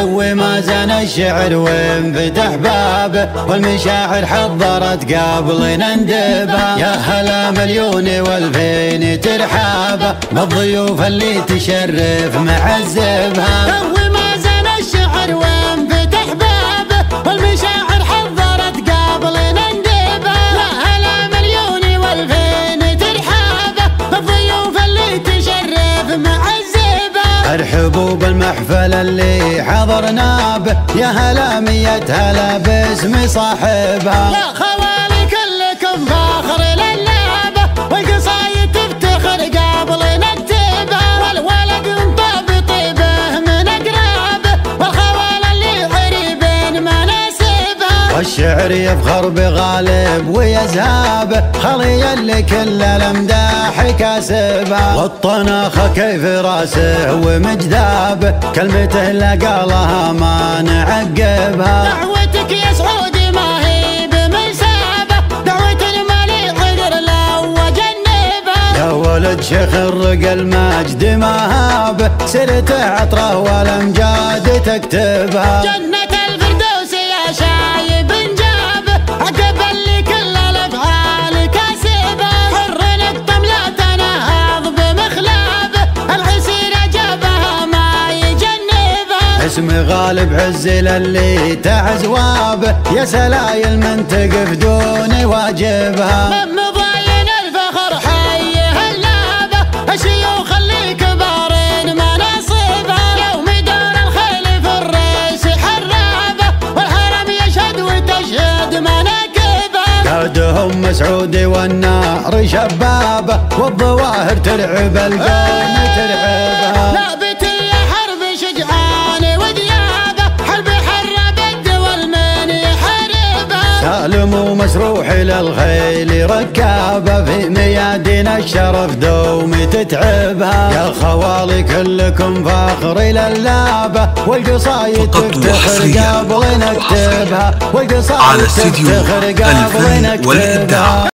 تو ما زان الشعر وانفتح بابه، والمشاعر حضرت قبل نندبها. يا هلا مليون والفين ترحابه بالضيوف اللي تشرف معذبها. تو ما زان الشعر وانفتح بابه، والمشاعر حضرت قبل نندبها. يا هلا مليون والفين ترحابه بالضيوف اللي تشرف معذبها. ارحبوا بالمحفل اللي حضرنا به، يا هلا مية هلا باسم صاحبها. يا خوالي كلكم فاخر للعبه، والقصايد تفتخر قبل نكتبها. والولد انطى بطيبه من اقرابه، والخوال اللي قريبين مناسبها. والشعر يفخر بغالب ويزهابه، خلي اللي كل الامداح كاسبها. والطناخه كيف راسه ومجذابه، كلمته لقالها ما نعقبها. دعوتك يا سعودي ما هي بمنسابه، دعوة المليء قدر لو وجنبها. يا ولد شيخ الرقى المجد مهابه، سيرته عطره والامجاد تكتبها. جنة الفردوس يا شايب جابه، عقب اللي كل الافعال كاسبه. حر نقطم لا تنهض بمخلابه، العسير جابها ما يجنبها. اسم غالب عز للي تعزوابه، يا سلايل من تقف دون واجبها. من مضاين الفخر حي هلابه، الشيوخ اللي كبارين مناصبها. يوم دار الخيل في الريس حرابه، والحرم يشهد وتشهد مناكبها. قادهم مسعود والنار شبابه، والظواهر ترعب القوم ترعبها. لابت يا حرب شجعان وديابه، حرب حرب الدول من يحاربها. سالم ومسروح للخيل ركابه، في ميادين الشرف دوم تتعبها. يا خوالي كلكم فاخر للابه، والقصايد تفتخر قبل نكتبها. والقصايد تفتخر قبل نكتبها.